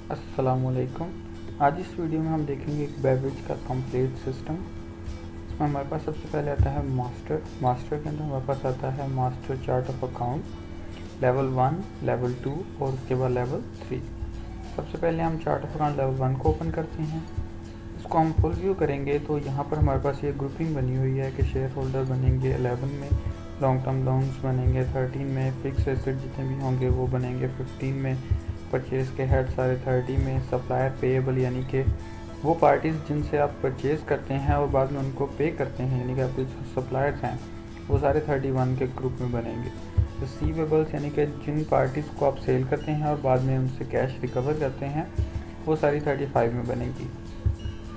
अस्सलामुअलैकुम। आज इस वीडियो में हम देखेंगे एक बेवरेज का कंप्लीट सिस्टम। इसमें हमारे पास सबसे पहले आता है मास्टर के अंदर हमारे पास आता है master chart of account level 1, level 2 और उसके बाद लेवल 3। सबसे पहले हम चार्ट ऑफ अकाउंट लेवल 1 को ओपन करते हैं। इसको हम फुल व्यू करेंगे तो यहाँ पर हमारे पास ये ग्रुपिंग बनी हुई है कि शेयर होल्डर बनेंगे 11 में, लॉन्ग टर्म लोन्स बनेंगे 13 में, फिक्स एसेट जितने भी होंगे वो बनेंगे 15 में, परचेज़ के हेड सारे 30 में, सप्लायर पेएबल यानी कि वो पार्टीज़ जिनसे आप परचेज़ करते हैं और बाद में उनको पे करते हैं यानी कि आपके जो सप्लायर्स हैं वो सारे 31 के ग्रुप में बनेंगे। रिसीवेबल्स यानी कि जिन पार्टीज़ को आप सेल करते हैं और बाद में उनसे कैश रिकवर करते हैं वो सारी 35 में बनेगी।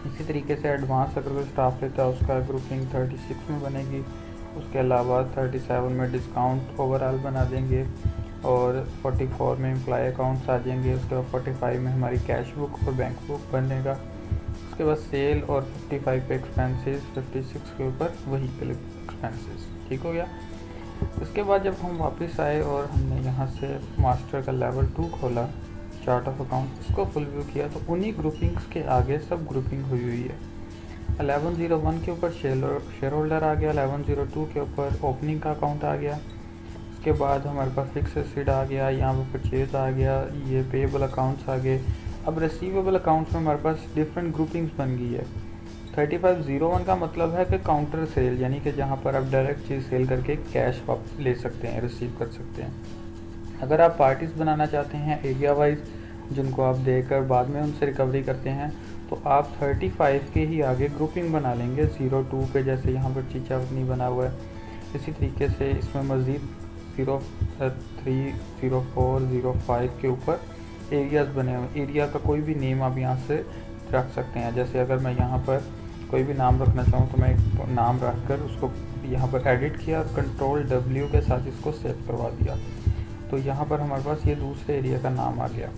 इसी तरीके से एडवांस अगर कोई स्टाफ लेता है उसका ग्रुपिंग 36 में बनेगी। उसके अलावा 37 में डिस्काउंट ओवरऑल बना देंगे और 44 में एम्प्लॉय अकाउंट्स आ जाएंगे। उसके बाद 45 में हमारी कैश बुक और बैंक बुक बनेगा। उसके बाद सेल और 55 पे एक्सपेंसेस, 56 के ऊपर व्हीकल एक्सपेंसेस। ठीक हो गया। उसके बाद जब हम वापस आए और हमने यहाँ से मास्टर का लेवल 2 खोला चार्ट ऑफ अकाउंट, इसको फुल व्यू किया तो उन्हीं ग्रुपिंग्स के आगे सब ग्रुपिंग हुई है। 1101 के ऊपर शेयर होल्डर आ गया, 1102 के ऊपर ओपनिंग का अकाउंट आ गया। उसके बाद हमारे पास फिक्स एसेट आ गया, यहाँ पर परचेज आ गया, ये पेएबल अकाउंट्स आ गए। अब रिसीवेबल अकाउंट्स में हमारे पास डिफरेंट ग्रुपिंग्स बन गई है। 3501 का मतलब है कि काउंटर सेल यानी कि जहाँ पर आप डायरेक्ट चीज़ सेल करके कैश वापस ले सकते हैं, रिसीव कर सकते हैं। अगर आप पार्टीज बनाना चाहते हैं एरिया वाइज जिनको आप देकर बाद में उनसे रिकवरी करते हैं तो आप 35 के ही आगे ग्रुपिंग बना लेंगे 02 पे, जैसे यहाँ पर चीचा नहीं बना हुआ है। इसी तरीके से इसमें मज़ीद 03, 04, 05 के ऊपर एरियाज़ बने हुए। एरिया का कोई भी नेम आप यहाँ से रख सकते हैं। जैसे अगर मैं यहाँ पर कोई भी नाम रखना चाहूँ तो मैं एक नाम रख कर उसको यहाँ पर एडिट किया और कंट्रोल W के साथ इसको सेव करवा दिया तो यहाँ पर हमारे पास ये दूसरे एरिया का नाम आ गया।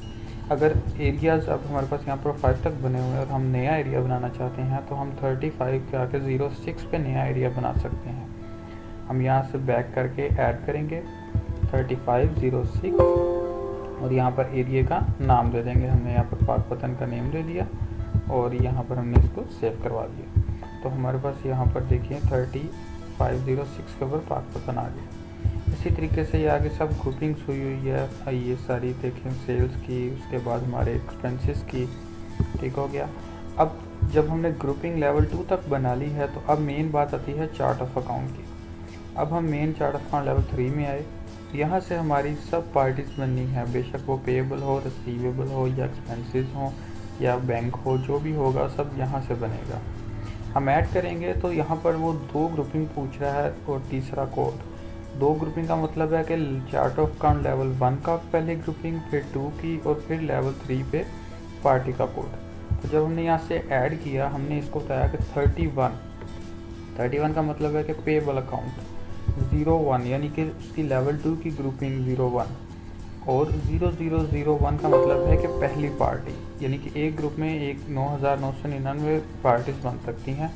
अगर एरियाज़ अब हमारे पास यहाँ पर 5 तक बने हुए हैं और हम नया एरिया बनाना चाहते हैं तो हम 35 के आके 06 पे नया एरिया बना सकते हैं। हम यहाँ से बैक करके ऐड करेंगे 3506 और यहाँ पर एरिया का नाम दे देंगे। हमने यहाँ पर पाक पतन का नेम दे दिया और यहाँ पर हमने इसको सेव करवा दिया तो हमारे पास यहाँ पर देखिए 3506 के ऊपर पाक पतन आ गया। इसी तरीके से ये आगे सब ग्रुपिंग्स हुई है, ये सारी देखें सेल्स की, उसके बाद हमारे एक्सपेंसेस की। ठीक हो गया। अब जब हमने ग्रुपिंग लेवल 2 तक बना ली है तो अब मेन बात आती है चार्ट ऑफ अकाउंट की। अब हम main chart of account level 3 में आए। यहाँ से हमारी सब पार्टीज बननी है, बेशक वो पेएबल हो, रिसीवेबल हो या एक्सपेंसेस हो या बैंक हो, जो भी होगा सब यहाँ से बनेगा। हम ऐड करेंगे तो यहाँ पर वो 2 ग्रुपिंग पूछ रहा है और तीसरा कोड। 2 ग्रुपिंग का मतलब है कि चार्ट ऑफ अकाउंट लेवल 1 का पहले ग्रुपिंग, फिर 2 की और फिर लेवल 3 पे पार्टी का कोड। तो जब हमने यहाँ से ऐड किया हमने इसको बताया कि 31 का मतलब है कि पेएबल अकाउंट, 01 यानी कि उसकी लेवल 2 की ग्रुपिंग 01 और 0001 का मतलब है कि पहली पार्टी यानी कि एक ग्रुप में एक 9999 पार्टीज बन सकती हैं।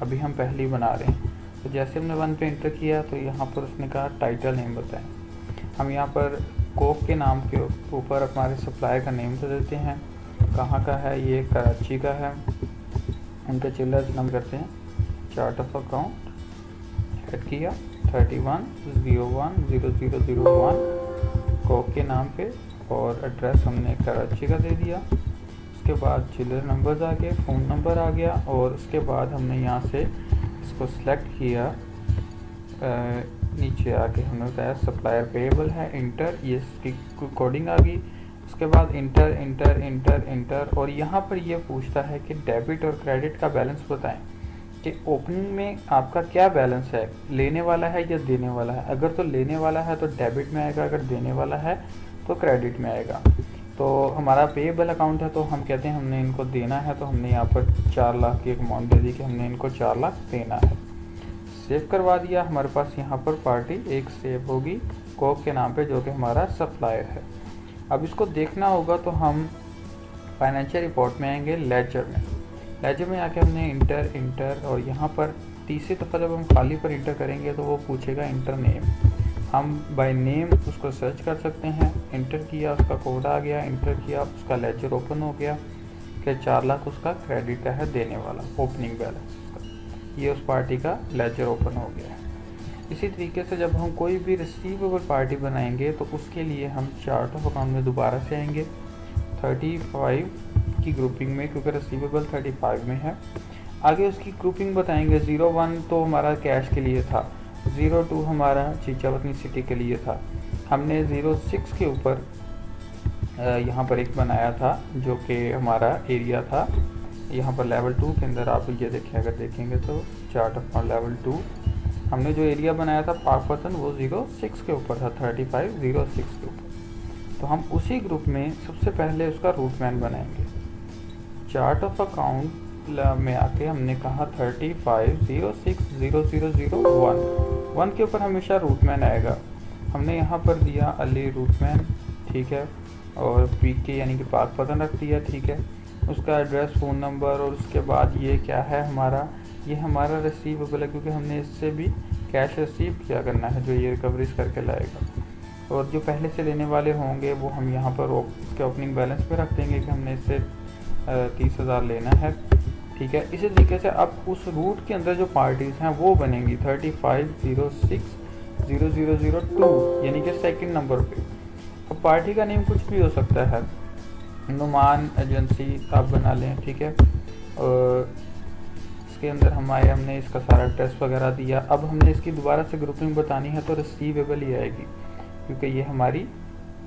अभी हम पहली बना रहे हैं तो जैसे हमने 1 पे इंटर किया तो यहाँ पर उसने कहा टाइटल नेम बताएं। हम यहाँ पर कोक के नाम के ऊपर हमारे सप्लायर का नेम दे देते हैं। कहाँ का है, ये कराची का है। उनके चिल्लर्स नाम करते हैं। चार्ट ऑफ अकाउंट ऐड किया 31010001 कोक के नाम पे और एड्रेस हमने कराची का दे दिया। उसके बाद चिल्लर नंबर्स आ गए, फ़ोन नंबर आ गया और उसके बाद हमने यहाँ से इसको सिलेक्ट किया। नीचे आके हमने बताया सप्लायर पेएबल है, इंटर, ये इसकी कोडिंग आ गई। उसके बाद इंटर इंटर इंटर इंटर और यहाँ पर ये पूछता है कि डेबिट और क्रेडिट का बैलेंस बताएं कि ओपनिंग में आपका क्या बैलेंस है, लेने वाला है या देने वाला है। अगर तो लेने वाला है तो डेबिट में आएगा, अगर देने वाला है तो क्रेडिट में आएगा। तो हमारा पेएबल अकाउंट है तो हम कहते हैं हमने इनको देना है तो हमने यहाँ पर 4 लाख की एक अमाउंट दे दी कि हमने इनको 4 लाख देना है। सेव करवा दिया। हमारे पास यहाँ पर पार्टी एक सेव होगी कोक के नाम पे जो कि हमारा सप्लायर है। अब इसको देखना होगा तो हम फाइनेंशियल रिपोर्ट में आएंगे, लेजर में आके हमने इंटर और यहाँ पर तीसरी दफ़ा जब हम खाली पर इंटर करेंगे तो वो पूछेगा इंटर नेम। हम बाय नेम उसको सर्च कर सकते हैं। इंटर किया, उसका कोड आ गया, इंटर किया, उसका लेजर ओपन हो गया कि 4 लाख उसका क्रेडिट का है देने वाला, ओपनिंग बैलेंस उसका, ये उस पार्टी का लेजर ओपन हो गया है। इसी तरीके से जब हम कोई भी रिसीवेबल पार्टी बनाएंगे तो उसके लिए हम चार्ट ऑफ अकाउंट में दोबारा से आएंगे 35 की ग्रुपिंग में, क्योंकि रिसीवेबल 35 में है। आगे उसकी ग्रुपिंग बताएंगे। 01 तो हमारा कैश के लिए था, 02 हमारा चीचावतनी सिटी के लिए था। हमने 06 के ऊपर यहाँ पर एक बनाया था जो कि हमारा एरिया था। यहाँ पर लेवल 2 के अंदर आप ये देखें, अगर देखेंगे तो चार्ट ऑफ लेवल 2 हमने जो एरिया बनाया था पाकपतन वो 06 के ऊपर था, 3506 के ऊपर। तो हम उसी ग्रुप में सबसे पहले उसका रूटमैन बनाएंगे। चार्ट ऑफ अकाउंट में आके हमने कहा 35060001 के ऊपर हमेशा रूटमैन आएगा। हमने यहाँ पर दिया अली रूटमैन, ठीक है, और पीके यानी कि पाकपतन रख दिया, ठीक है। उसका एड्रेस, फ़ोन नंबर, और उसके बाद ये क्या है हमारा, ये हमारा रिसीवेबल है क्योंकि हमने इससे भी कैश रिसीव किया करना है जो ये रिकवरीज करके लाएगा। और जो पहले से लेने वाले होंगे वो हम यहाँ पर इसके ओपनिंग बैलेंस पे रख देंगे कि हमने इससे 30,000 लेना है, ठीक है। इसी तरीके से अब उस रूट के अंदर जो पार्टीज़ हैं वो बनेंगी 35060002 यानी कि सेकंड नंबर पे। अब पार्टी का नेम कुछ भी हो सकता है, नुमान एजेंसी आप बना लें, ठीक है। और इसके अंदर हमने इसका सारा टेस्ट वगैरह दिया। अब हमने इसकी दोबारा से ग्रुपिंग बतानी है तो रिसीवेबल ही आएगी क्योंकि ये हमारी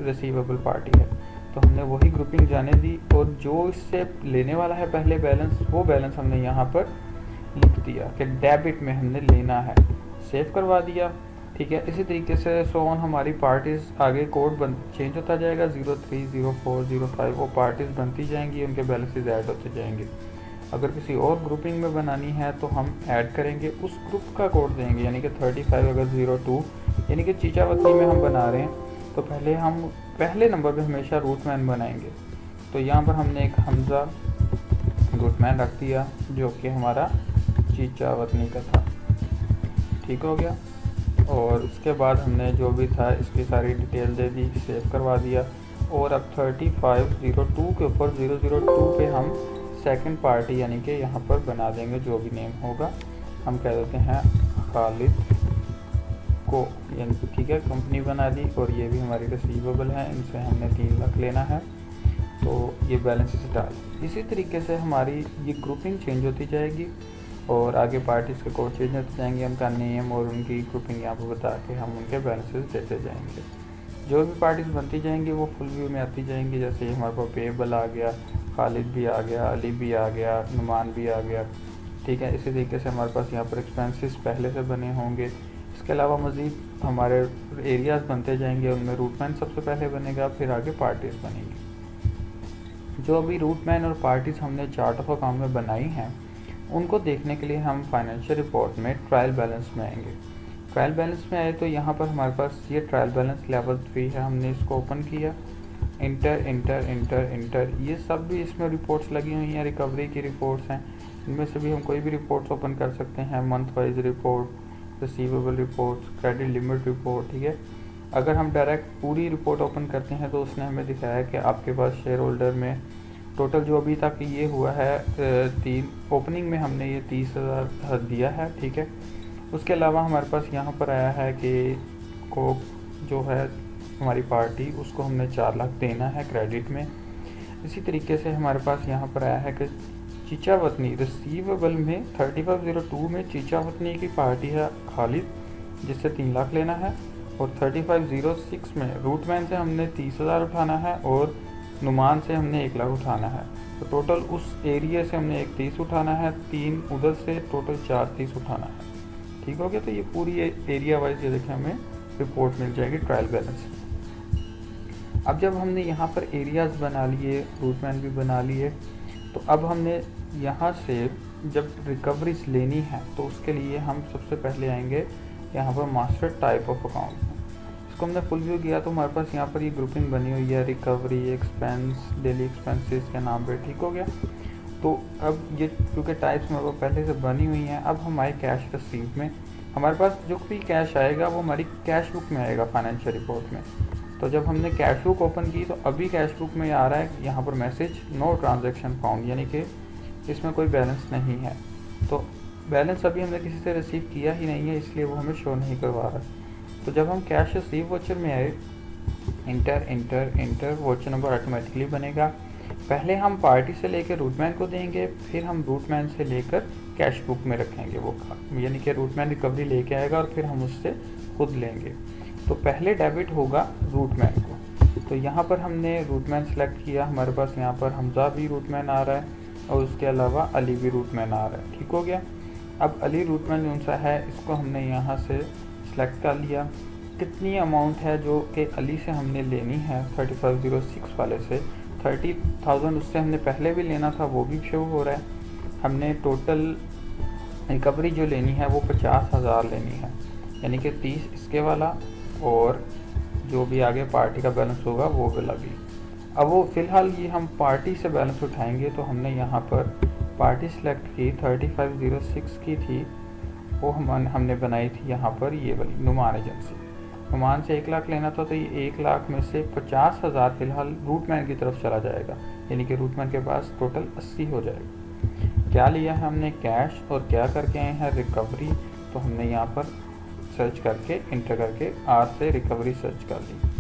रिसीवेबल पार्टी है। तो हमने वही ग्रुपिंग जाने दी और जो इससे लेने वाला है पहले बैलेंस, वो बैलेंस हमने यहाँ पर लिख दिया कि डेबिट में हमने लेना है, सेव करवा दिया, ठीक है। इसी तरीके से सोन हमारी पार्टीज़ आगे कोड चेंज होता जाएगा, 03, 04, 05 वो पार्टीज़ बनती जाएंगी, उनके बैलेंसेज ऐड होते जाएंगे। अगर किसी और ग्रुपिंग में बनानी है तो हम ऐड करेंगे, उस ग्रुप का कोड देंगे, यानी कि 35 अगर 02 यानी कि चीचावतनी में हम बना रहे हैं तो पहले हम पहले नंबर पे हमेशा रूटमैन बनाएंगे। तो यहाँ पर हमने एक हमज़ा रूटमैन रख दिया जो कि हमारा चीचावतनी का था, ठीक हो गया। और उसके बाद हमने जो भी था इसकी सारी डिटेल दे दी, सेव करवा दिया। और अब 3502 के ऊपर 002 पे हम सेकंड पार्टी यानी कि यहाँ पर बना देंगे जो भी नेम होगा, हम कह देते हैं खालिद को, यानी कि ठीक है, कंपनी बना दी। और ये भी हमारी रिसीवेबल है, इनसे हमने 3 लाख लेना है तो ये बैलेंस से डाल। इसी तरीके से हमारी ये ग्रुपिंग चेंज होती जाएगी और आगे पार्टीज़ के कोड चेंज होते जाएंगे, उनका नेम और उनकी ग्रुपिंग यहाँ पर बता के हम उनके बैलेंसेस देते जाएंगे। जो भी पार्टीज़ बनती जाएंगी वो फुल व्यू में आती जाएंगी। जैसे हमारे पास पेबल आ गया, खालिद भी आ गया, अली भी आ गया, नुमान भी आ गया, ठीक है। इसी तरीके से हमारे पास यहाँ पर एक्सपेंसेस पहले से बने होंगे। इसके अलावा मज़ीद हमारे एरियाज़ बनते जाएंगे, उनमें रूटमैन सबसे पहले बनेगा, फिर आगे पार्टीज़ बनेंगी। जो अभी रूटमैन और पार्टीज़ हमने चार्ट ऑफ अकाउंट में बनाई हैं उनको देखने के लिए हम फाइनेंशियल रिपोर्ट में ट्रायल बैलेंस में आएंगे। ट्रायल बैलेंस में आए तो यहाँ पर हमारे पास ये ट्रायल बैलेंस लेवल 3 है, हमने इसको ओपन किया, इंटर इंटर इंटर इंटर, ये सब भी इसमें रिपोर्ट्स लगी हुई हैं, रिकवरी की रिपोर्ट्स हैं। इनमें से भी हम कोई भी रिपोर्ट्स ओपन कर सकते हैं, month wise report, receivable reports, credit limit report, ठीक है। अगर हम डायरेक्ट पूरी रिपोर्ट ओपन करते हैं तो उसने हमें दिखाया कि आपके पास शेयर होल्डर में टोटल जो अभी तक ये हुआ है 3 ओपनिंग में हमने ये 30,000 दिया है, ठीक है। उसके अलावा हमारे पास यहाँ पर आया है कि को जो है हमारी पार्टी उसको हमने 4 लाख देना है क्रेडिट में। इसी तरीके से हमारे पास यहाँ पर आया है कि चीचावतनी रिसीवेबल में 3502 में चीचावतनी की पार्टी है खालिद जिससे 3 लाख लेना है, और 3506 में रूटमैन से हमने 30,000 उठाना है और नुमान से हमने 1 लाख उठाना है। तो टोटल उस एरिया से हमने 30 उठाना है, 3 उधर से टोटल 30 उठाना है, ठीक हो गया। तो ये पूरी एरिया वाइज ये देखें हमें रिपोर्ट मिल जाएगी ट्रायल बैलेंस। अब जब हमने यहाँ पर एरियाज़ बना लिए, रूटमैन भी बना लिए, तो अब हमने यहाँ से जब रिकवरीज लेनी है तो उसके लिए हम सबसे पहले आएंगे यहाँ पर मास्टर टाइप ऑफ अकाउंट। इसको हमने फुल व्यू किया तो हमारे पास यहाँ पर ये ग्रुपिंग बनी हुई है, रिकवरी, एक्सपेंस, डेली एक्सपेंसेस के नाम पे, ठीक हो गया। तो अब ये क्योंकि टाइप्स में वो पहले से बनी हुई हैं, अब हम आए कैश रिसीव में। हमारे पास जो भी कैश आएगा वो हमारी कैश बुक में आएगा फाइनेंशियल रिपोर्ट में। तो जब हमने कैश बुक ओपन की तो अभी कैश बुक में आ रहा है यहाँ पर मैसेज नो ट्रांजैक्शन फाउंड, यानी कि इसमें कोई बैलेंस नहीं है। तो बैलेंस अभी हमने किसी से रिसीव किया ही नहीं है, इसलिए वो हमें शो नहीं करवा रहा है। तो जब हम कैश रिसीव वोचर में आए, inter inter inter voucher number automatically बनेगा। पहले हम पार्टी से लेकर रूटमैन को देंगे, फिर हम रूटमैन से लेकर कैश बुक में रखेंगे वो, यानी कि रूटमैन रिकवरी लेके आएगा और फिर हम उससे खुद लेंगे। तो पहले डेबिट होगा रूटमैन को। तो यहाँ पर हमने रूटमैन सेलेक्ट किया, हमारे पास यहाँ पर हमजा भी रूटमैन आ रहा है और उसके अलावा अली भी रूटमैन आ रहा है। ठीक हो गया। अब अली रूटमैन कौन सा है, इसको हमने यहाँ से सिलेक्ट कर लिया। कितनी अमाउंट है जो कि अली से हमने लेनी है 3506 वाले से, 30,000 उससे हमने पहले भी लेना था, वो भी शो हो रहा है। हमने टोटल रिकवरी जो लेनी है वो 50,000 लेनी है, यानी कि 30 इसके वाला और जो भी आगे पार्टी का बैलेंस होगा वो वाला भी। अब वो फ़िलहाल ये हम पार्टी से बैलेंस उठाएंगे, तो हमने यहाँ पर पार्टी सेलेक्ट की 3506 की थी, वो हमने बनाई थी यहाँ पर ये वाली नुमान एजेंसी। नुमान से 1 लाख लेना था, तो ये 1 लाख में से 50,000 फिलहाल रूटमैन की तरफ चला जाएगा, यानी कि रूटमैन के पास टोटल 80 हो जाएगा। क्या लिया है हमने, कैश, और क्या करके आए हैं, रिकवरी। तो हमने यहाँ पर सर्च करके इंटर करके आर से रिकवरी सर्च कर ली,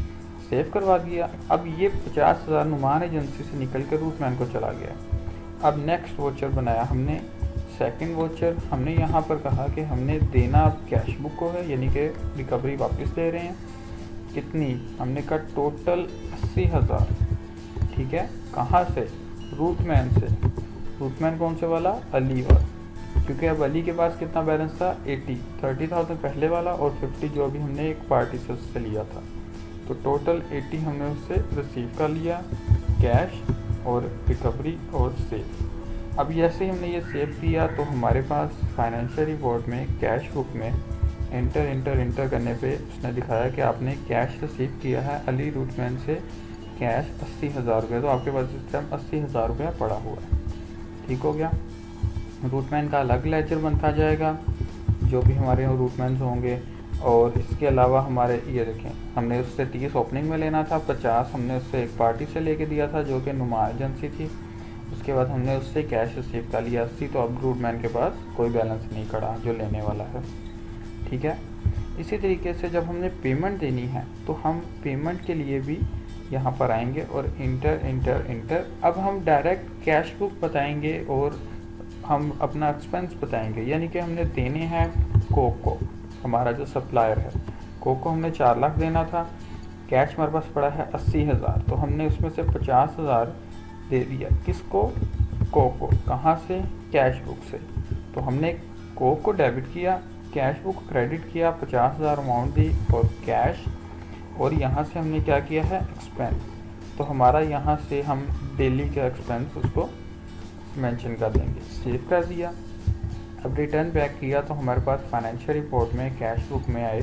सेव करवा दिया। अब ये 50,000 नुमान एजेंसी से निकल कर रूटमैन को चला गया। अब नेक्स्ट वोचर बनाया हमने, सेकंड वोचर। हमने यहाँ पर कहा कि हमने देना कैश बुक को है, यानी कि रिकवरी वापस दे रहे हैं। कितनी, हमने कहा टोटल 80,000। ठीक है, कहाँ से, रूटमैन से। रूटमैन कौन से वाला, अली वाला, क्योंकि अब अली के पास कितना बैलेंस था 80, 30,000 पहले वाला और 50 जो अभी हमने एक पार्टी से उससे लिया था। तो टोटल 80 हमने उससे रिसीव कर लिया, कैश और रिकवरी और सेव। अब जैसे ही हमने ये सेव किया तो हमारे पास फाइनेंशियल रिपोर्ट में कैश बुक में इंटर इंटर इंटर करने पे उसने दिखाया कि आपने कैश रिसीव किया है अली रूटमैन से कैश 80,000 रुपये। तो आपके पास इस टाइम 80,000 रुपया पड़ा हुआ है। ठीक हो गया। रूटमैन का अलग लेजर बनता जाएगा, जो भी हमारे रूटमैन्स होंगे। और इसके अलावा हमारे ये देखें, हमने उससे 30 ओपनिंग में लेना था, 50 हमने उससे एक पार्टी से लेके दिया था जो कि नुमा एजेंसी थी। उसके बाद हमने उससे कैश रिसीव कर लिया 80। तो अब रूटमैन के पास कोई बैलेंस नहीं खड़ा जो लेने वाला है। ठीक है। इसी तरीके से जब हमने पेमेंट देनी है तो हम पेमेंट के लिए भी यहाँ पर आएंगे और इंटर इंटर इंटर। अब हम डायरेक्ट कैश बुक बताएंगे और हम अपना एक्सपेंस बताएंगे, यानी कि हमने देने हैं कोको, हमारा जो सप्लायर है। कोको हमने 4 लाख देना था, कैश हमारे पास पड़ा है 80,000। तो हमने उसमें से 50,000 दे दिया किसको, कोको। कहाँ से, कैश बुक से। तो हमने कोको डेबिट किया, कैश बुक क्रेडिट किया, 50,000 अमाउंट दी और कैश। और यहाँ से हमने क्या किया है, एक्सपेंस। तो हमारा यहाँ से हम डेली का एक्सपेंस उसको मेंशन कर देंगे, सेव कर दिया। अब रिटर्न बैक किया तो हमारे पास फाइनेंशियल रिपोर्ट में कैश बुक में आए,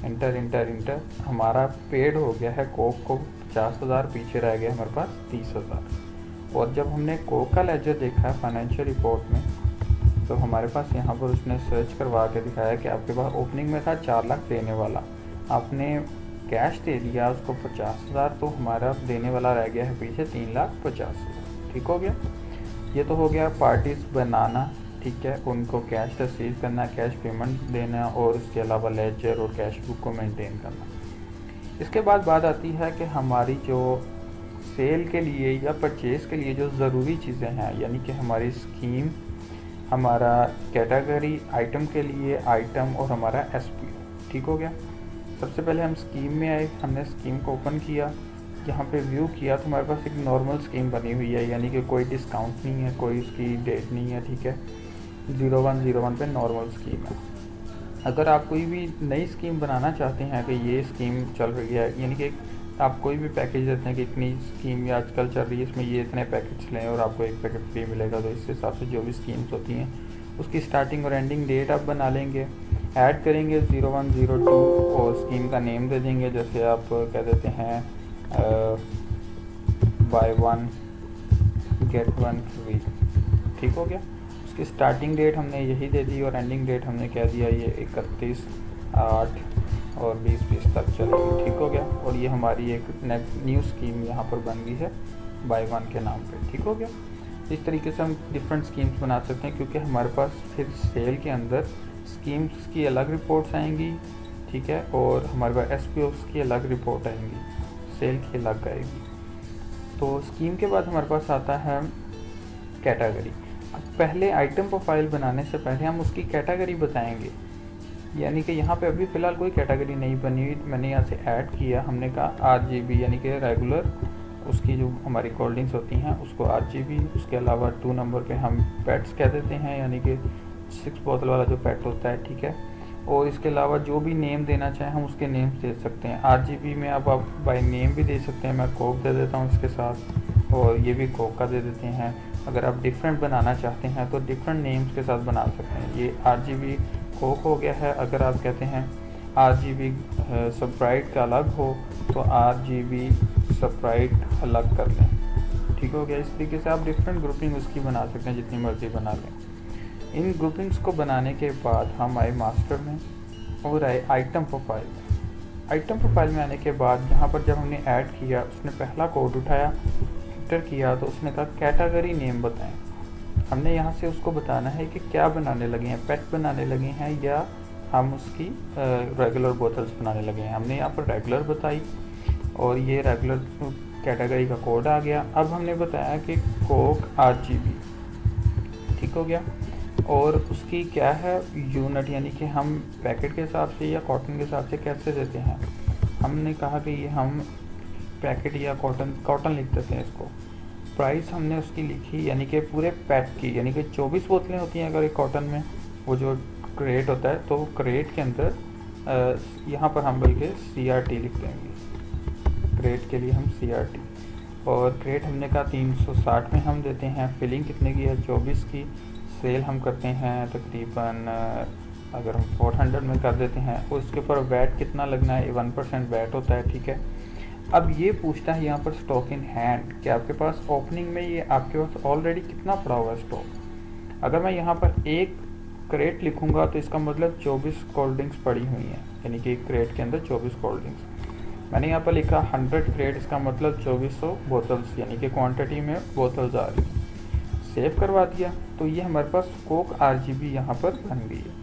इंटर इंटर इंटर, हमारा पेड हो गया है कोक को 50,000, पीछे रह गया हमारे पास 30,000। और जब हमने कोक का लेजर देखा है फाइनेंशियल रिपोर्ट में तो हमारे पास यहाँ पर उसने सर्च करवा के दिखाया कि आपके पास ओपनिंग में था 4 लाख देने वाला, आपने कैश दे दिया उसको 50,000, तो हमारा देने वाला रह गया है पीछे 3,50,000। ठीक हो गया। ये तो हो गया पार्टीज बनाना। ठीक है, उनको कैश रिसीव करना, कैश पेमेंट देना और उसके अलावा लेजर और कैश बुक को मेंटेन करना। इसके बाद बात आती है कि हमारी जो सेल के लिए या परचेज़ के लिए जो ज़रूरी चीज़ें हैं, यानी कि हमारी स्कीम, हमारा कैटेगरी आइटम के लिए आइटम और हमारा एसपीओ। ठीक हो गया। सबसे पहले हम स्कीम में आए, हमने स्कीम को ओपन किया, यहाँ पे व्यू किया तो हमारे पास एक नॉर्मल स्कीम बनी हुई है, यानी कि कोई डिस्काउंट नहीं है, कोई उसकी डेट नहीं है। ठीक है, 0101 पे नॉर्मल स्कीम है। अगर आप कोई भी नई स्कीम बनाना चाहते हैं कि ये स्कीम चल रही है, यानी कि आप कोई भी पैकेज देते हैं कि इतनी स्कीम ये आजकल चल रही है, इसमें ये इतने पैकेज लें और आपको एक पैकेट फ्री मिलेगा, तो इस हिसाब से जो भी स्कीम्स होती हैं उसकी स्टार्टिंग और एंडिंग डेट आप बना लेंगे, ऐड करेंगे 0102 और स्कीम का नेम दे देंगे, जैसे आप कह देते हैं buy 1 get 1 फ्री। ठीक हो गया। उसकी स्टार्टिंग डेट हमने यही दे दी और एंडिंग डेट हमने क्या दिया, ये 31/8 और 2020 तक चलेगी। ठीक हो गया। और ये हमारी एक न्यू स्कीम यहाँ पर बन गई है बाय वन के नाम पे। ठीक हो गया। इस तरीके से हम डिफरेंट स्कीम्स बना सकते हैं, क्योंकि हमारे पास फिर सेल के अंदर स्कीम्स की अलग रिपोर्ट्स आएंगी, ठीक है, और हमारे पास एसपीओस की अलग रिपोर्ट आएंगी, सेल की अलग आएगी। तो स्कीम के बाद हमारे पास आता है कैटेगरी। अब पहले आइटम प्रोफाइल बनाने से पहले हम उसकी कैटेगरी बताएंगे, यानी कि यहाँ पे अभी फ़िलहाल कोई कैटेगरी नहीं बनी हुई। मैंने यहाँ से ऐड किया, हमने कहा RGB यानी कि रेगुलर, उसकी जो हमारी कोल्ड ड्रिंक्स होती हैं उसको RGB, उसके अलावा 2 नंबर पे हम पेट्स कह देते हैं, यानी कि 6 बोतल वाला जो पेट होता है, ठीक है। और इसके अलावा जो भी नेम देना चाहें हम उसके नेम्स दे सकते हैं। RGB में अब आप बाय नेम भी दे सकते हैं, मैं कोक दे देता हूँ इसके साथ, और ये भी कोक का दे देते हैं। अगर आप डिफरेंट बनाना चाहते हैं तो डिफरेंट नेम्स के साथ बना सकते हैं। ये RGB कोक हो गया है। अगर आप कहते हैं RGB स्प्राइट का अलग हो तो RGB स्प्राइट अलग कर लें। ठीक हो गया। इस तरीके से आप डिफरेंट ग्रुपिंग उसकी बना सकते हैं, जितनी मर्जी बना लें। इन ग्रुपिंग्स को बनाने के बाद हम आए मास्टर में और आए आइटम प्रोफाइल में। आइटम प्रोफाइल में आने के बाद यहाँ पर जब हमने ऐड किया, उसने पहला कोड उठाया, एंटर किया, तो उसने कहा कैटेगरी नेम बताएं। हमने यहाँ से उसको बताना है कि क्या बनाने लगे हैं, पेट बनाने लगे हैं या हम उसकी रेगुलर बोतल्स बनाने लगे हैं। हमने यहाँ पर रेगुलर बताई और ये रेगुलर कैटेगरी का कोड आ गया। अब हमने बताया कि कोक RGB, ठीक हो गया। और उसकी क्या है यूनिट, यानी कि हम पैकेट के हिसाब से या कॉटन के हिसाब से कैसे देते हैं। हमने कहा कि ये हम पैकेट या कॉटन लिख देते हैं इसको। प्राइस हमने उसकी लिखी, यानी कि पूरे पैक की, यानी कि 24 बोतलें होती हैं अगर एक कॉटन में, वो जो क्रेट होता है, तो क्रेट के अंदर यहाँ पर हम बल्कि CRT लिख देंगे। क्रेट के लिए हम CRT, और क्रेट हमने कहा 360 में हम देते हैं। फिलिंग कितने की है, 24 की। सेल हम करते हैं तकरीबन अगर हम 400 में कर देते हैं। उसके ऊपर वैट कितना लगना है, 1% वैट होता है, ठीक है। अब ये पूछता है यहाँ पर स्टॉक इन हैंड, कि आपके पास ओपनिंग में ये आपके पास ऑलरेडी कितना पड़ा हुआ है स्टॉक। अगर मैं यहाँ पर एक क्रेट लिखूंगा तो इसका मतलब 24 कोल्ड ड्रिंक्स पड़ी हुई हैं, यानी कि एक क्रेट के अंदर 24 कोल्ड ड्रिंक्स। मैंने यहाँ पर लिखा 100 क्रेट, इसका मतलब 2400 बोतल्स, यानी कि क्वांटिटी में बोतल्स आ रही हैं। सेव करवा दिया तो ये हमारे पास कोक RGB यहाँ पर बन गई है।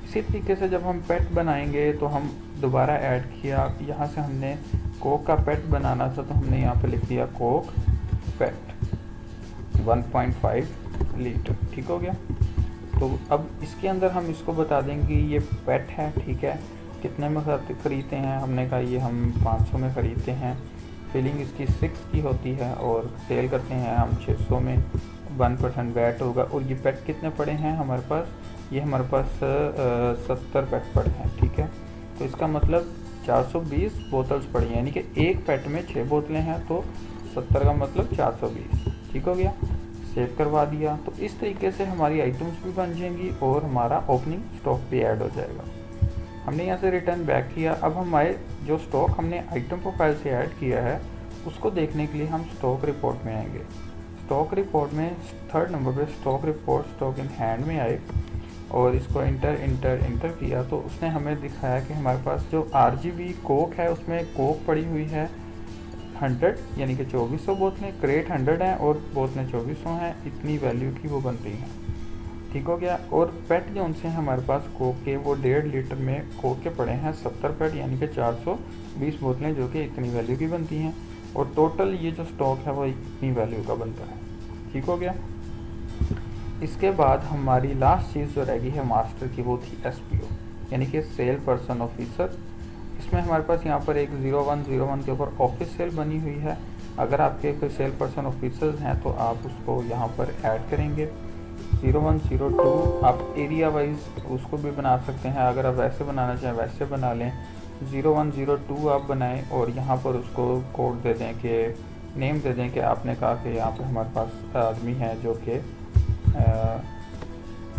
इसी तरीके से जब हम पेट बनाएंगे तो हम दोबारा ऐड किया, यहाँ से हमने कोक का पेट बनाना था तो हमने यहाँ पे लिख दिया कोक पेट 1.5 लीटर, ठीक हो गया। तो अब इसके अंदर हम इसको बता देंगे ये पेट है, ठीक है। कितने में ख़रीदते हैं, हमने कहा ये हम 500 में ख़रीदते हैं। फिलिंग इसकी 6 की होती है और सेल करते हैं हम 600 में, 1% वैट होगा। और ये पेट कितने पड़े हैं हमारे पास, ये हमारे पास 70 पेट पड़े हैं, ठीक है। तो इसका मतलब 420 बोतल्स पड़ी हैं, यानी कि एक पेट में 6 बोतलें हैं, तो 70 का मतलब 420, ठीक हो गया। सेव करवा दिया। तो इस तरीके से हमारी आइटम्स भी बन जाएंगी और हमारा ओपनिंग स्टॉक भी ऐड हो जाएगा। हमने यहाँ से रिटर्न बैक किया। अब हमारे जो स्टॉक हमने आइटम प्रोफाइल से ऐड किया है उसको देखने के लिए हम स्टॉक रिपोर्ट में आएंगे। स्टॉक रिपोर्ट में 3rd नंबर पे stock report stock in hand में आए और इसको इंटर किया तो उसने हमें दिखाया कि हमारे पास जो RGB कोक है उसमें कोक पड़ी हुई है 100, यानी कि 2400 बोतलें, क्रेट 100 हैं और बोतलें 2400 हैं, इतनी वैल्यू की वो बनती हैं, ठीक हो गया। और पेट जो उनसे हमारे पास कोक के वो 1.5 लीटर में कोक के पड़े हैं 70 पेट, यानी कि 420 बोतलें, जो कि इतनी वैल्यू की बनती हैं। और टोटल ये जो स्टॉक है वो इतनी वैल्यू का बनता है, ठीक हो गया। इसके बाद हमारी लास्ट चीज़ जो रह गई है मास्टर की, वो थी SPO, यानी कि सेल पर्सन ऑफिसर। इसमें हमारे पास यहाँ पर एक 0101 के ऊपर ऑफिस सेल बनी हुई है। अगर आपके कोई सेल पर्सन ऑफिसर्स हैं तो आप उसको यहाँ पर ऐड करेंगे। 0102 आप एरिया वाइज उसको भी बना सकते हैं, अगर आप वैसे बनाना चाहें वैसे बना लें। 0102 आप बनाएं और यहाँ पर उसको कोड दे दें कि नेम दे दें कि आपने कहा कि यहाँ पर हमारे पास आदमी है जो कि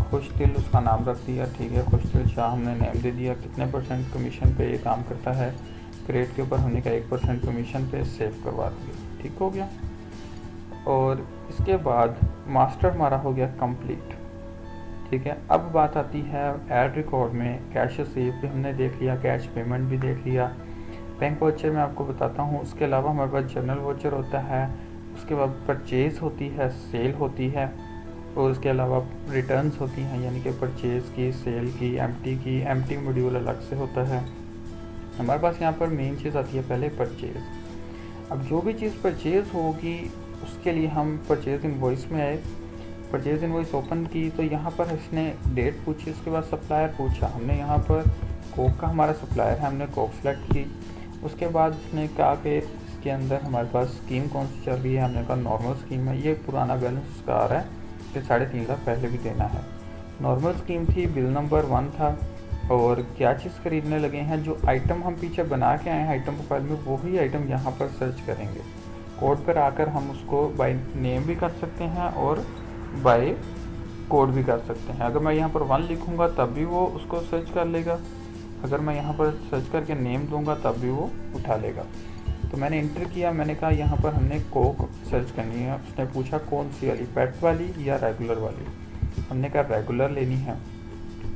खुशदिल उसका नाम रख दिया, ठीक है, खुशदिल शाह हमने नेम दे दिया। कितने % कमीशन पे ये काम करता है, क्रेट के ऊपर हमने कहा 1% कमीशन पे, सेव करवा दिया, ठीक हो गया। और इसके बाद मास्टर हमारा हो गया कंप्लीट। ठीक है। अब बात आती है ऐड रिकॉर्ड में। कैश सेव भी हमने देख लिया, कैश पेमेंट भी देख लिया। बैंक वाउचर में आपको बताता हूँ, उसके अलावा हमारे पास जनरल वाउचर होता है, उसके बाद परचेज़ होती है, सेल होती है, और उसके अलावा रिटर्न्स होती हैं, यानी कि परचेज़ की, सेल की, एम्प्टी मॉड्यूल अलग से होता है। हमारे पास यहाँ पर मेन चीज़ आती है पहले परचेज़। अब जो भी चीज़ परचेज़ होगी उसके लिए हम परचेज़ इनवॉइस में आए, परचेज़ इनवॉइस ओपन की, तो यहाँ पर इसने डेट पूछी, उसके बाद सप्लायर पूछा। हमने यहाँ पर कोक का हमारा सप्लायर है, हमने कोक सेलेक्ट की। उसके बाद इसने कहा कि इसके अंदर हमारे पास स्कीम कौन सी चल रही है, हमने कहा नॉर्मल स्कीम है। ये पुराना बैलेंस उसका आ रहा है कि 3.5 लाख पहले भी देना है। नॉर्मल स्कीम थी, बिल नंबर 1 था। और क्या चीज़ खरीदने लगे हैं, जो आइटम हम पीछे बना के आए हैं आइटम प्रोफाइल में, वही आइटम यहाँ पर सर्च करेंगे। कोड पर आकर हम उसको बाय नेम भी कर सकते हैं और बाय कोड भी कर सकते हैं। अगर मैं यहाँ पर 1 लिखूँगा तब भी वो उसको सर्च कर लेगा, अगर मैं यहाँ पर सर्च करके नेम दूंगा तब भी वो उठा लेगा। तो मैंने इंटर किया, मैंने कहा यहाँ पर हमने कोक सर्च करनी है। उसने पूछा कौन सी वाली, पेट वाली या रेगुलर वाली। हमने कहा रेगुलर लेनी है।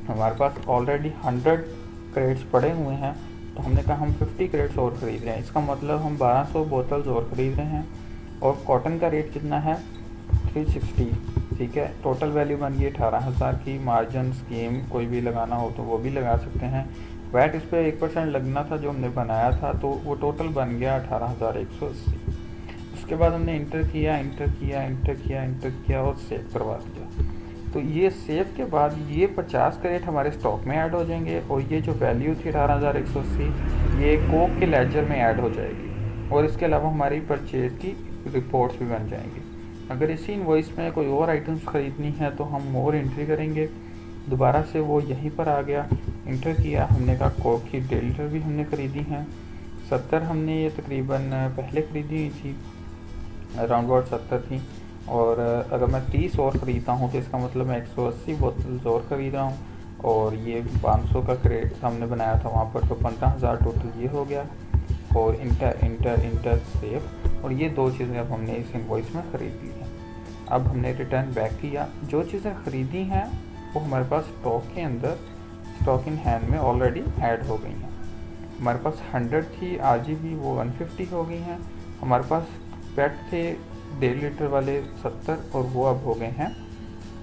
हमारे पास ऑलरेडी 100 क्रेट्स पड़े हुए हैं, तो हमने कहा हम 50 क्रेट्स और ख़रीद रहे हैं। इसका मतलब हम 1200 बोतल्स और ख़रीद रहे हैं। और कॉटन का रेट कितना है, 360। ठीक है, टोटल वैल्यू बन गई 18,000 की। मार्जिन स्कीम कोई भी लगाना हो तो वो भी लगा सकते हैं। वैट इस पर 1% लगना था जो हमने बनाया था, तो वो टोटल बन गया 18,180। उसके बाद हमने इंटर किया और सेव करवा दिया। तो ये सेव के बाद ये 50 क्रेट हमारे स्टॉक में ऐड हो जाएंगे, और ये जो वैल्यू थी 18,180 ये कोक के लेजर में ऐड हो जाएगी। और इसके अलावा हमारी परचेज की रिपोर्ट्स भी बन जाएंगी। अगर इसी इनवॉइस में कोई और आइटम्स ख़रीदनी है तो हम मोर एंट्री करेंगे, दोबारा से वो यहीं पर आ गया। इंटर किया, हमने कहा कोक की डेलीटर भी हमने ख़रीदी हैं 70। हमने ये तकरीबन पहले ख़रीदी हुई थी, अराउंड अबाउट 70 थी। और अगर मैं 30 और ख़रीदता हूँ तो इसका मतलब मैं 180 बोतल्स और ख़रीद रहा हूँ। और ये 500 का क्रेट हमने बनाया था वहाँ पर, तो 15,000 टोटल ये हो गया। और इंटर सेव, और ये 2 चीज़ें अब हमने इस इनवॉइस में ख़रीद ली हैं। अब हमने रिटर्न बैक किया, जो चीज़ें ख़रीदी हैं वो हमारे पास स्टॉक के अंदर, स्टॉक इन हैंड में ऑलरेडी ऐड हो गई हैं। हमारे पास 100 थी RGB, वो 150 हो गई हैं। हमारे पास पेट थे 1.5 लीटर वाले 70, और वो अब हो गए हैं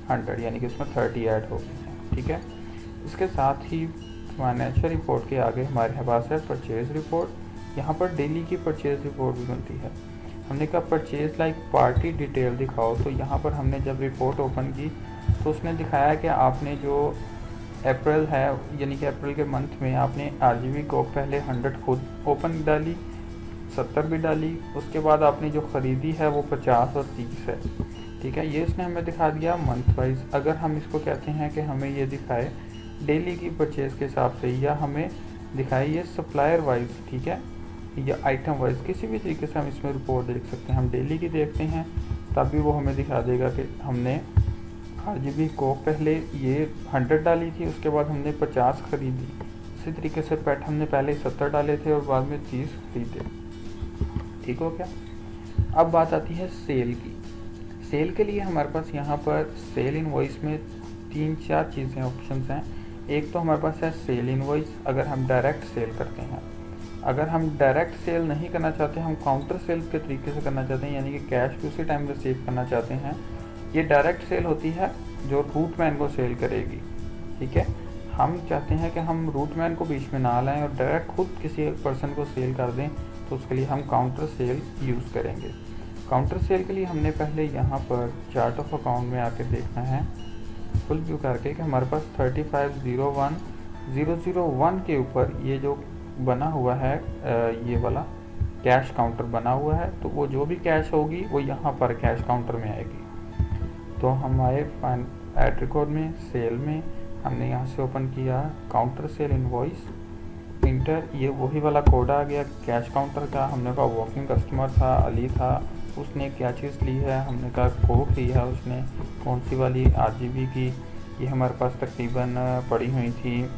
100, यानी कि इसमें 30 ऐड हो गए हैं। ठीक है, इसके साथ ही फाइनेंशियल रिपोर्ट के आगे हमारे पास है परचेज़ रिपोर्ट। यहाँ पर डेली की परचेज़ रिपोर्ट भी बनती है। हमने कहा परचेज़ लाइक पार्टी डिटेल दिखाओ, तो यहाँ पर हमने जब रिपोर्ट ओपन की तो उसने दिखाया कि आपने जो अप्रैल है, यानी कि अप्रैल के मंथ में आपने RGB को पहले 100 खुद ओपन डाली, 70 भी डाली। उसके बाद आपने जो ख़रीदी है वो 50 और 30 है। ठीक है, ये इसने हमें दिखा दिया मंथ वाइज। अगर हम इसको कहते हैं कि हमें ये दिखाए डेली की परचेज़ के हिसाब से, या हमें दिखाए ये सप्लायर वाइज, ठीक है, या आइटम वाइज, किसी भी तरीके से हम इसमें रिपोर्ट देख सकते हैं। हम डेली की देखते हैं तब भी वो हमें दिखा देगा कि हमने RGB को पहले ये 100 डाली थी, उसके बाद हमने 50 ख़रीदी। इसी तरीके से पेट हमने पहले 70 डाले थे और बाद में 30 खरीदे। ठीक हो गया। अब बात आती है सेल की। सेल के लिए हमारे पास यहाँ पर सेल इनवॉइस में 3-4 चीज़ें ऑप्शंस हैं। एक तो हमारे पास है सेल इनवॉइस, अगर हम डायरेक्ट सेल करते हैं। अगर हम डायरेक्ट सेल नहीं करना चाहते, हम काउंटर सेल के तरीके से करना चाहते हैं, यानी कि कैश भी उसी टाइम रिसीव करना चाहते हैं, ये डायरेक्ट सेल होती है जो रूटमैन को सेल करेगी। ठीक है, हम चाहते हैं कि हम रूटमैन को बीच में ना लाएं और डायरेक्ट खुद किसी पर्सन को सेल कर दें, तो उसके लिए हम काउंटर सेल यूज़ करेंगे। काउंटर सेल के लिए हमने पहले यहाँ पर चार्ट ऑफ अकाउंट में आके देखना है फुल व्यू करके कि हमारे पास 3501,001 के ऊपर ये जो बना हुआ है, ये वाला कैश काउंटर बना हुआ है। तो वो जो भी कैश होगी वो यहाँ पर कैश काउंटर में आएगी। तो हम आए ऐड रिकॉर्ड में, सेल में, हमने यहाँ से ओपन किया काउंटर सेल इनवॉइस, इंटर, ये वही वाला कोड आ गया कैश काउंटर का। हमने कहा वॉकिंग कस्टमर था, अली था, उसने क्या चीज़ ली है, हमने कहा कोक ली है उसने, कौन सी वाली, RGB की। ये हमारे पास तकरीबन पड़ी हुई थी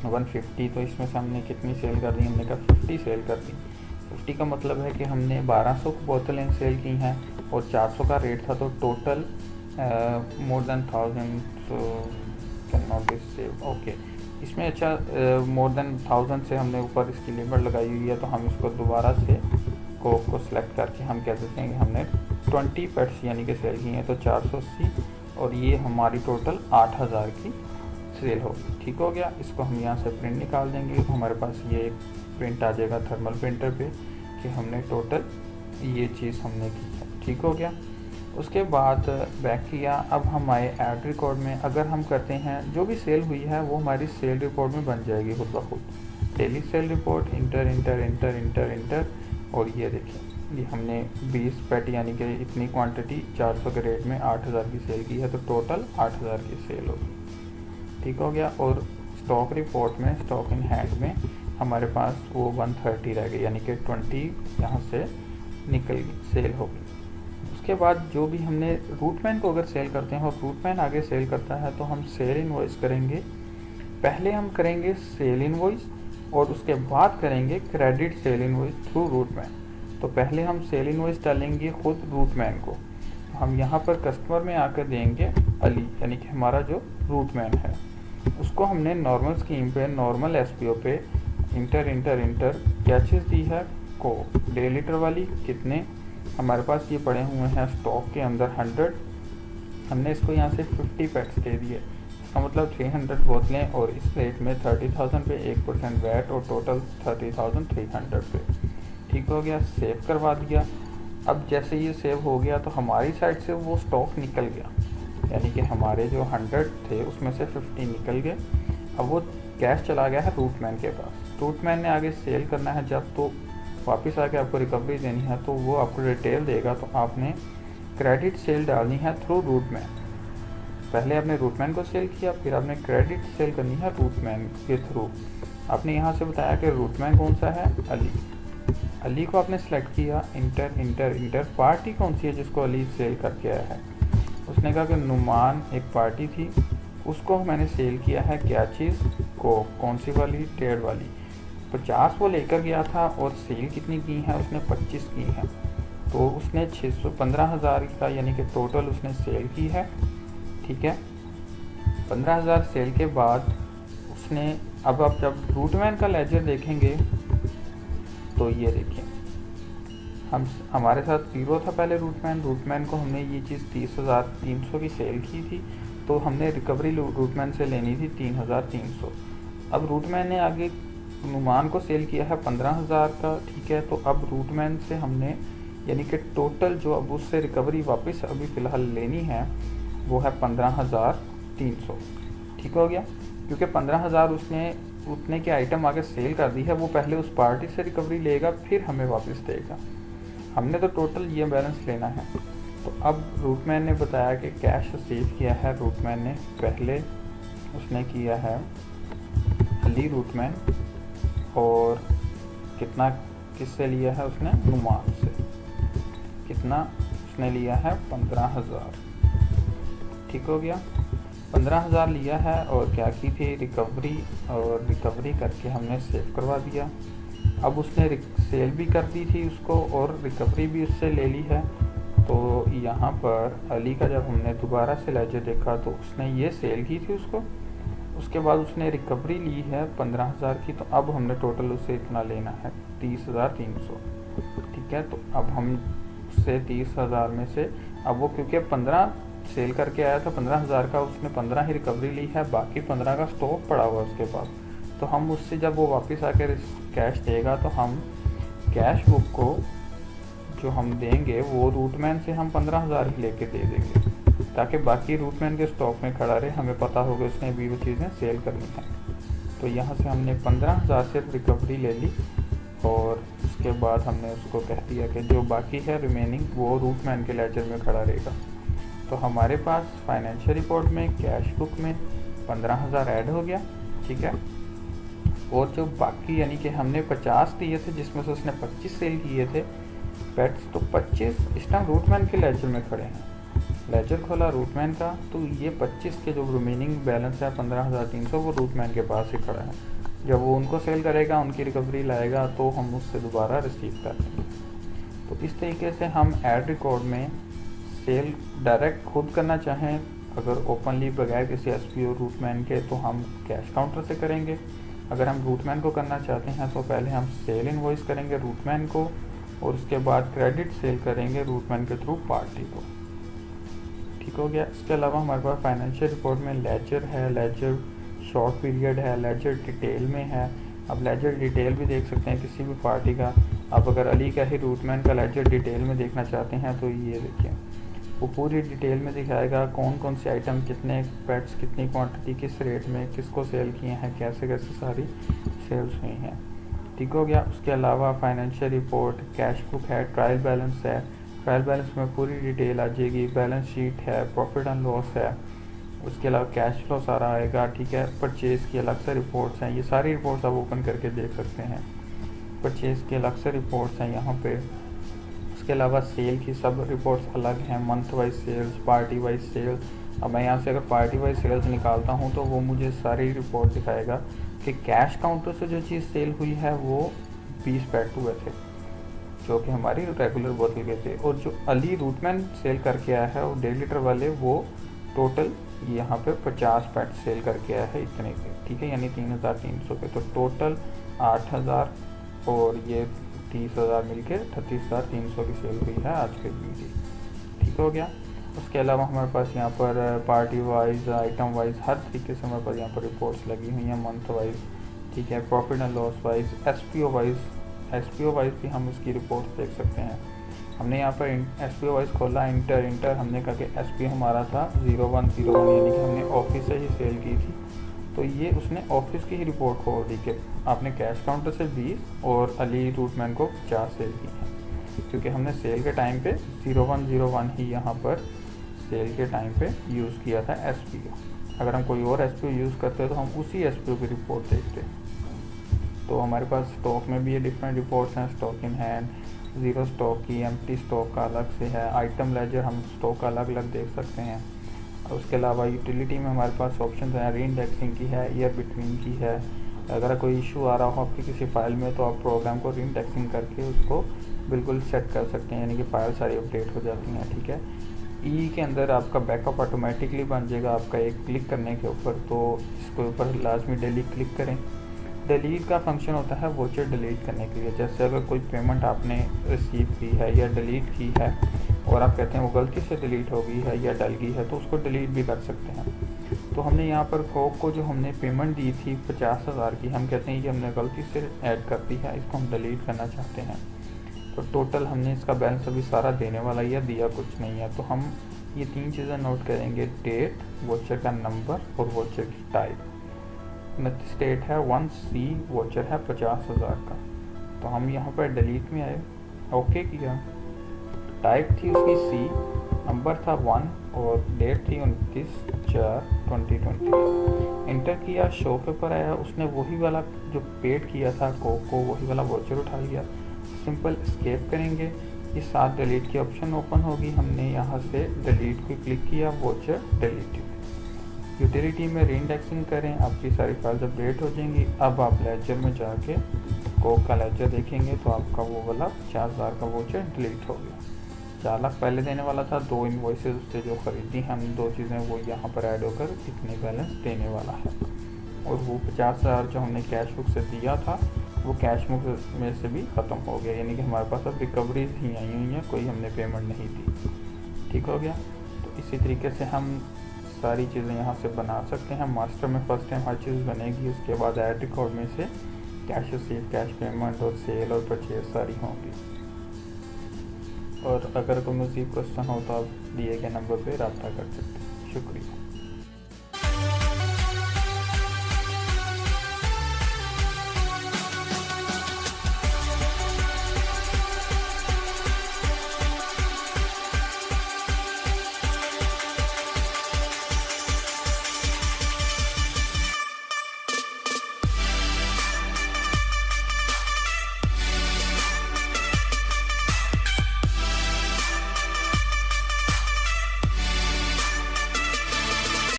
150, तो इसमें से हमने कितनी सेल कर दी, हमने कहा 50 सेल कर दी। 50 का मतलब है कि हमने 1200 बोतलें सेल की हैं और 400 का रेट था, तो total more than 1000 can not be save. Okay, इसमें अच्छा मोर देन 1000 से हमने ऊपर इसकी लिमिट लगाई हुई है, तो हम इसको दोबारा से को सिलेक्ट करके हम कह देते हैं कि हमने 20 पेट्स यानी कि सेल की हैं, तो 480 और ये हमारी टोटल 8000 की सेल होगी। ठीक हो गया। इसको हम यहाँ से प्रिंट निकाल देंगे, तो हमारे पास ये प्रिंट आ जाएगा थर्मल प्रिंटर पे कि हमने टोटल ये चीज़ हमने की है। ठीक हो गया। उसके बाद बैक किया, अब हम आए ऐड रिकॉर्ड में। अगर हम करते हैं जो भी सेल हुई है वो हमारी सेल रिपोर्ट में बन जाएगी खुद ब खुद। Daily cell report inter inter inter inter inter, और ये देखिए ये हमने 20 पैट यानी कि इतनी क्वांटिटी 400 के रेट में 8000 की सेल की है, तो टोटल 8000 की सेल होगी। ठीक हो गया। और स्टॉक रिपोर्ट में स्टॉक इन हैंड में हमारे पास वो 130 रह गई, यानी कि 20 यहाँ से निकल गई, सेल होगी। उसके बाद जो भी हमने रूटमैन को अगर सेल करते हैं और रूटमैन आगे सेल करता है, तो हम सेल इनवॉइस करेंगे। पहले हम करेंगे सेल इनवॉइस और उसके बाद करेंगे क्रेडिट सेल इनवॉइस थ्रू रूटमैन। तो पहले हम सेल इनवॉइस डालेंगे खुद रूटमैन को। हम यहाँ पर कस्टमर में आकर देंगे अली, यानी कि हमारा जो रूटमैन है उसको हमने नॉर्मल स्कीम पे नॉर्मल एसपीओ पे इंटर इंटर इंटर क्या चीज़ दी है, को 1.5 लीटर वाली कितने हमारे पास ये पड़े हुए हैं स्टॉक के अंदर 100, हमने इसको यहाँ से 50 पैक्स दे दिए, इसका मतलब 300 बोतलें, और इस रेट में 30,000 पे 1% वैट और टोटल 30,300 पे। ठीक हो गया। सेव करवा दिया। अब जैसे ये सेव हो गया तो हमारी साइड से वो स्टॉक निकल गया, यानी कि हमारे जो 100 थे उसमें से 50 निकल गए। अब वो कैश चला गया है रूटमैन के पास। रूटमैन ने आगे सेल करना है जब, तो वापस आके आपको रिकवरी देनी है, तो वो आपको डिटेल देगा। तो आपने क्रेडिट सेल डालनी है थ्रू रूटमैन। पहले आपने रूटमैन को सेल किया, फिर आपने क्रेडिट सेल करनी है रूटमैन के थ्रू। आपने यहाँ से बताया कि रूटमैन कौन सा है, अली। अली को आपने सेलेक्ट किया, इंटर इंटर इंटर, पार्टी कौन सी है जिसको अली सेल करके आया है। उसने कहा कि नुमान एक पार्टी थी, उसको मैंने सेल किया है क्या चीज़ को, कौन सी वाली, ट्रेड वाली। 50 वो लेकर गया था और सेल कितनी की है उसने, 25 की है। तो उसने 15,000 का यानी कि टोटल उसने सेल की है। ठीक है। 15,000 सेल के बाद उसने, अब आप जब रूटमैन का लेजर देखेंगे तो ये देखिए हमारे साथ 0 था पहले रूटमैन को हमने ये चीज़ 30,300 की सेल की थी, तो हमने रिकवरी रूटमैन से लेनी थी 3,300। अब रूटमैन ने आगे नुमान को सेल किया है 15,000 का। ठीक है। तो अब रूटमैन से हमने यानी कि टोटल जो अब उससे रिकवरी वापस अभी फ़िलहाल लेनी है वो है 15,300। ठीक हो गया। क्योंकि 15,000 उसने उतने के आइटम आगे सेल कर दी है, वो पहले उस पार्टी से रिकवरी लेगा फिर हमें वापस देगा। हमने तो टोटल ये बैलेंस लेना है। तो अब रूटमैन ने बताया कि कैश रिसीव किया है रूटमैन ने, पहले उसने किया है अली रूटमैन, और कितना किससे लिया है उसने, नुमान से। कितना उसने लिया है, 15,000। ठीक हो गया। 15,000 लिया है और क्या की थी, रिकवरी, और रिकवरी करके हमने सेव करवा दिया। अब उसने सेल भी कर दी थी उसको और रिकवरी भी उससे ले ली है। तो यहाँ पर अली का जब हमने दोबारा से लेजर देखा तो उसने ये सेल की थी उसको, उसके बाद उसने रिकवरी ली है 15,000 की। तो अब हमने टोटल उससे इतना लेना है 30,300। ठीक है। तो अब हम उससे 30,000 में से, अब वो क्योंकि 15 सेल करके आया था 15,000 का, उसने 15 ही रिकवरी ली है, बाकी 15 का स्टॉक पड़ा हुआ उसके पास। तो हम उससे जब वो वापस आकर कैश देगा तो हम कैश बुक को जो हम देंगे वो रूटमैन से हम 15,000 ही लेके दे देंगे, ताकि बाकी रूटमैन के स्टॉक में खड़ा रहे, हमें पता होगा उसने भी वो चीज़ें सेल करनी है। तो यहाँ से हमने 15,000 से रिकवरी ले ली और उसके बाद हमने उसको कह दिया कि जो बाकी है रिमेनिंग वो रूटमैन के लेजर में खड़ा रहेगा। तो हमारे पास फाइनेंशियल रिपोर्ट में कैश बुक में 15,000 ऐड हो गया। ठीक है। और जो बाकी यानी कि हमने 50 दिए थे जिसमें से उसने 25 सेल किए थे पेट्स, तो 25 इस टाइम रूटमैन के लेजर में खड़े हैं। लेजर खोला रूटमैन का तो ये 25 के जो रिमेनिंग बैलेंस है 15,300 वो रूटमैन के पास ही खड़ा है। जब वो उनको सेल करेगा, उनकी रिकवरी लाएगा, तो हम उससे दोबारा रिसीव कर लेंगे। तो इस तरीके से हम ऐड रिकॉर्ड में सेल डायरेक्ट खुद करना चाहें अगर ओपनली बगैर किसी SPO रूटमैन के तो हम कैश काउंटर से करेंगे। अगर हम रूटमैन को करना चाहते हैं तो पहले हम सेल इनवॉइस करेंगे रूटमैन को और उसके बाद क्रेडिट सेल करेंगे रूटमैन के थ्रू पार्टी को। ठीक हो गया। इसके अलावा हमारे पास फाइनेंशियल रिपोर्ट में लेजर है, लेजर शॉर्ट पीरियड है, लेजर डिटेल में है। अब लेजर डिटेल भी देख सकते हैं किसी भी पार्टी का। आप अगर अली का ही रूटमैन का लेजर डिटेल में देखना चाहते हैं तो ये देखिए, वो पूरी डिटेल में दिखाएगा कौन कौन से आइटम, कितने पेट्स, कितनी क्वांटिटी, किस रेट में, किसको सेल किए हैं, कैसे कैसे सारी सेल्स हुई हैं। ठीक हो गया। उसके अलावा फाइनेंशियल रिपोर्ट, कैश बुक है, ट्रायल बैलेंस है। ट्रायल बैलेंस में पूरी डिटेल आ जाएगी, बैलेंस शीट है, प्रॉफिट एंड लॉस है। उसके अलावा कैश फ्लो सारा आएगा। ठीक है। परचेज़ की अलग से रिपोर्ट्स हैं, ये सारी रिपोर्ट्स आप ओपन करके देख सकते हैं। परचेज़ की अलग से रिपोर्ट्स हैं यहाँ पे। उसके अलावा सेल की सब रिपोर्ट्स अलग हैं, month wise sales, party wise sales. अब मैं यहाँ से अगर पार्टी वाइज सेल्स निकालता हूँ तो वो मुझे सारी रिपोर्ट दिखाएगा कि कैश काउंटर से जो चीज़ सेल हुई है वो 20 पैट हुए थे जो कि हमारी रेगुलर बोतल के थे, और जो अली रूटमैन सेल करके आया है वो 1.5 लीटर वाले, वो टोटल यहाँ पे 50 पैट सेल करके आया है इतने के। ठीक है, यानी 3,300 के। तो टोटल 8,000 और ये 30,000 मिलके 38,300 की सेल हुई है आज के दिन की। ठीक हो गया। उसके अलावा हमारे पास यहाँ पर पार्टी वाइज, आइटम वाइज, हर तरीके से हमारे पास यहाँ पर रिपोर्ट्स लगी हुई हैं, मंथ वाइज। ठीक है। Profit and loss wise, SPO wise भी हम इसकी रिपोर्ट्स देख सकते हैं। हमने यहाँ पर एसपीओ वाइज खोला, इंटर हमने कहा कि एसपीओ हमारा था 0101, यानी कि हमने ऑफिस से ही सेल की थी। तो ये उसने ऑफिस की ही रिपोर्ट खोल दी कि आपने कैश काउंटर से 20 और अली रूटमैन को 50 सेल की है, क्योंकि हमने सेल के टाइम पे 0101 ही यहाँ पर सेल के टाइम पे यूज़ किया था एसपीओ। अगर हम कोई और एसपीओ यूज़ करते तो हम उसी एसपीओ की रिपोर्ट देखते। तो हमारे पास स्टॉक में भी ये डिफरेंट रिपोर्ट्स हैं, stock in hand, zero stock की, एम्प्टी स्टॉक का अलग से है, आइटम लेजर हम स्टॉक का अलग अलग देख सकते हैं। और उसके अलावा यूटिलिटी में हमारे पास ऑप्शन हैं, री इंडेक्सिंग की है, ईयर बिटवीन की है। अगर कोई इशू आ रहा हो आपकी किसी फाइल में तो आप प्रोग्राम को री इंडेक्सिंग करके उसको बिल्कुल सेट कर सकते हैं, यानी कि फाइल सारी अपडेट हो जाती हैं। ठीक है। ई के अंदर आपका बैकअप ऑटोमेटिकली बन जाएगा आपका एक क्लिक करने के ऊपर, तो इसके ऊपर लाजमी डेली क्लिक करें। डिलीट का फंक्शन होता है वोचर डिलीट करने के लिए। जैसे अगर कोई पेमेंट आपने रिसीव की है या डिलीट की है और आप कहते हैं वो गलती से डिलीट हो गई है या डल गई है, तो उसको डिलीट भी कर सकते हैं। तो हमने यहाँ पर कोक को जो हमने पेमेंट दी थी 50,000 की, हम कहते हैं ये हमने गलती से ऐड कर दी है, इसको हम डिलीट करना चाहते हैं। तो टोटल हमने इसका बैलेंस अभी सारा देने वाला या दिया कुछ नहीं है, तो हम ये 3 चीज़ें नोट करेंगे, डेट, वोचर का नंबर और वोचर की टाइप। स्टेट है 1C, वोचर है 50,000 का। तो हम यहाँ पर डिलीट में आए, ओके किया, टाइप थी उसकी C, नंबर था 1 और डेट थी 29/4/2020। इंटर किया, शो के ऊपर आया, उसने वही वाला जो पेड किया था को वही वाला वोचर उठा लिया। सिंपल एस्केप करेंगे, ये साथ डिलीट की ऑप्शन ओपन होगी, हमने यहाँ से डिलीट को क्लिक किया, वोचर डिलीट। यूटिलिटी में री इंडेक्सिंग करें, आपकी सारी फाइल्स अपडेट हो जाएंगी। अब आप लेजर में जाके कोक का लेजर देखेंगे तो आपका वो वाला 50,000 का वोचर डिलीट हो गया। 4 लाख पहले देने वाला था, 2 इनवॉइसेज उससे जो खरीदी हम 2 चीज़ें वो यहाँ पर ऐड होकर इतने बैलेंस देने वाला है। और वो 50,000 जो हमने कैश बुक से दिया था वो कैश बुक में से भी ख़त्म हो गया, यानी कि हमारे पास अब रिकवरीज ही आई हुई हैं, कोई हमने पेमेंट नहीं दी। ठीक हो गया। तो इसी तरीके से हम सारी चीज़ें यहाँ से बना सकते हैं। मास्टर में फर्स्ट टाइम हर चीज़ बनेगी, उसके बाद ऐड रिकॉर्ड में से कैश रिसीव, कैश पेमेंट और सेल और परचेज सारी होंगी। और अगर कोई मज़ीद क्वेश्चन हो तो आप दिए गए नंबर पर रब्ता कर सकते हैं। शुक्रिया।